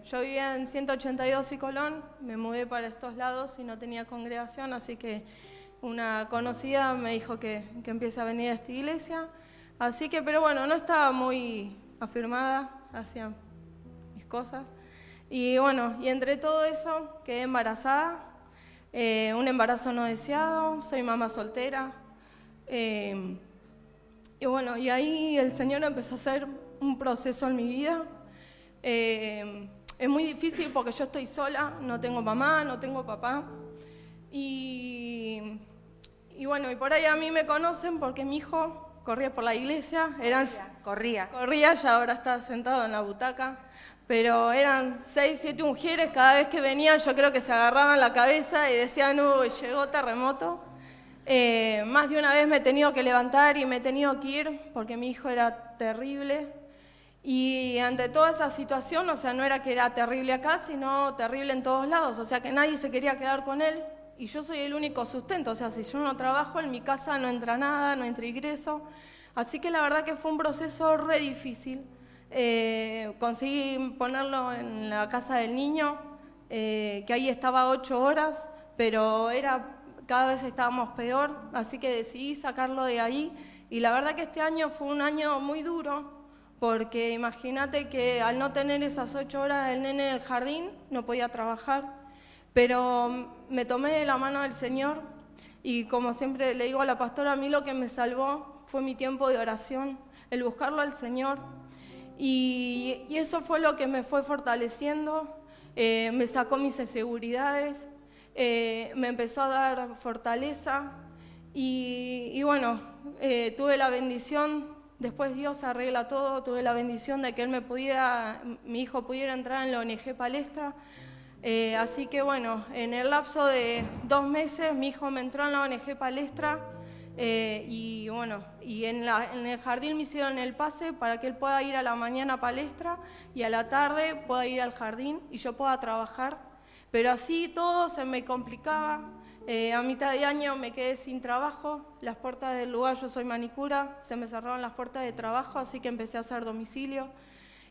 yo vivía en 182 y Colón, me mudé para estos lados y no tenía congregación, así que una conocida me dijo que empiece a venir a esta iglesia. Así que, pero bueno, no estaba muy afirmada hacia mis cosas. Y bueno, y entre todo eso quedé embarazada, un embarazo no deseado, soy mamá soltera. Y bueno, y ahí el Señor empezó a hacer un proceso en mi vida. Es muy difícil porque yo estoy sola, no tengo mamá, no tengo papá. Y bueno, y por ahí a mí me conocen porque mi hijo corría por la iglesia. Corría, ya ahora está sentado en la butaca. Pero eran 6, 7 mujeres, cada vez que venían yo creo que se agarraban la cabeza y decían, llegó terremoto. Más de una vez me he tenido que levantar y me he tenido que ir porque mi hijo era terrible. Y ante toda esa situación, o sea, no era que era terrible acá, sino terrible en todos lados. O sea, que nadie se quería quedar con él y yo soy el único sustento. O sea, si yo no trabajo, en mi casa no entra nada, no entra ingreso. Así que la verdad que fue un proceso re difícil. Conseguí ponerlo en la casa del niño, que ahí estaba 8 horas, pero cada vez estábamos peor, así que decidí sacarlo de ahí. Y la verdad que este año fue un año muy duro, porque imagínate que al no tener esas 8 horas el nene en el jardín, no podía trabajar, pero me tomé de la mano del Señor y como siempre le digo a la pastora, a mí lo que me salvó fue mi tiempo de oración, el buscarlo al Señor. Y eso fue lo que me fue fortaleciendo, me sacó mis inseguridades, me empezó a dar fortaleza y bueno, tuve la bendición, después Dios arregla todo, tuve la bendición de que mi hijo pudiera entrar en la ONG Palestra, así que bueno, en el lapso de 2 meses mi hijo me entró en la ONG Palestra. Y bueno, y en el jardín me hicieron el pase para que él pueda ir a la mañana a Palestra y a la tarde pueda ir al jardín y yo pueda trabajar. Pero así todo se me complicaba. A mitad de año me quedé sin trabajo, las puertas del lugar, yo soy manicura, se me cerraron las puertas de trabajo, así que empecé a hacer domicilio.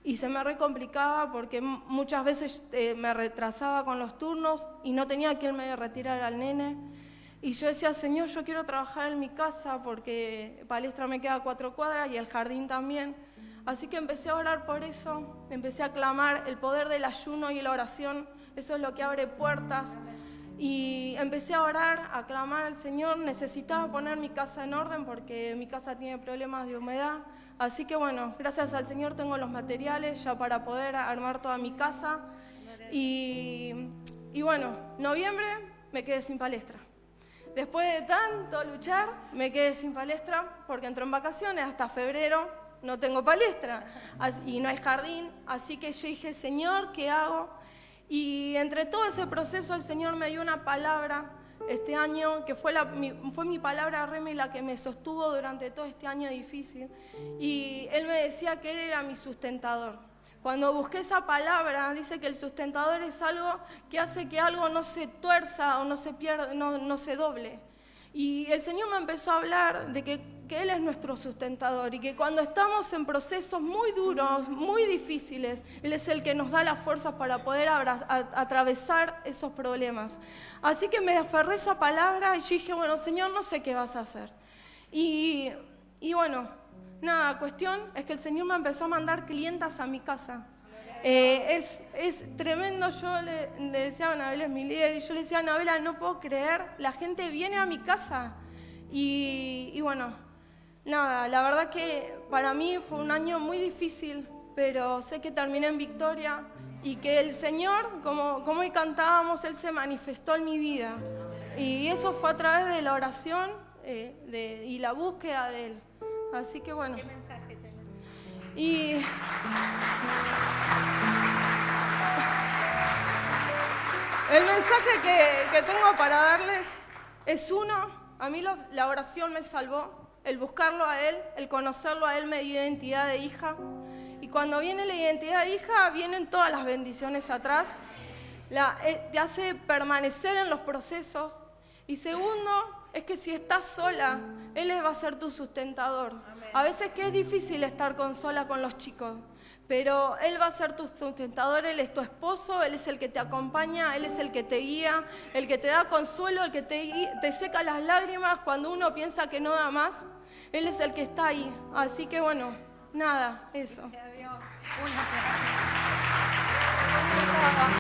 Y se me recomplicaba porque muchas veces me retrasaba con los turnos y no tenía quien me retirara al nene. Y yo decía, Señor, yo quiero trabajar en mi casa porque Palestra me queda a 4 cuadras y el jardín también. Así que empecé a orar por eso, empecé a clamar el poder del ayuno y la oración, eso es lo que abre puertas. Y empecé a orar, a clamar al Señor, necesitaba poner mi casa en orden porque mi casa tiene problemas de humedad. Así que bueno, gracias al Señor tengo los materiales ya para poder armar toda mi casa. Y bueno, noviembre me quedé sin Palestra. Después de tanto luchar, me quedé sin Palestra porque entró en vacaciones, hasta febrero no tengo Palestra y no hay jardín, así que yo dije, Señor, ¿qué hago? Y entre todo ese proceso el Señor me dio una palabra este año, que fue mi palabra rema y la que me sostuvo durante todo este año difícil, y Él me decía que Él era mi sustentador. Cuando busqué esa palabra, dice que el sustentador es algo que hace que algo no se tuerza o no se pierda, no se doble. Y el Señor me empezó a hablar de que Él es nuestro sustentador y que cuando estamos en procesos muy duros, muy difíciles, Él es el que nos da las fuerzas para poder atravesar esos problemas. Así que me aferré a esa palabra y yo dije, bueno, Señor, no sé qué vas a hacer. Y bueno, nada, cuestión es que el Señor me empezó a mandar clientas a mi casa. Es tremendo, yo le decía a Anabela, es mi líder, y yo le decía a Anabela, no puedo creer, la gente viene a mi casa. Y bueno, nada, la verdad que para mí fue un año muy difícil, pero sé que terminé en victoria y que el Señor, como hoy cantábamos, Él se manifestó en mi vida. Y eso fue a través de la oración y la búsqueda de Él. Así que bueno. ¿Qué mensaje tenés? Y el mensaje que tengo para darles es a mí la oración me salvó, el buscarlo a Él, el conocerlo a Él me dio identidad de hija. Y cuando viene la identidad de hija, vienen todas las bendiciones atrás. Te hace permanecer en los procesos. Y segundo, es que si estás sola, Él va a ser tu sustentador. Amén. A veces que es difícil estar sola con los chicos, pero Él va a ser tu sustentador, Él es tu esposo, Él es el que te acompaña, Él es el que te guía, el que te da consuelo, el que te seca las lágrimas cuando uno piensa que no da más. Él es el que está ahí. Así que bueno, nada, eso.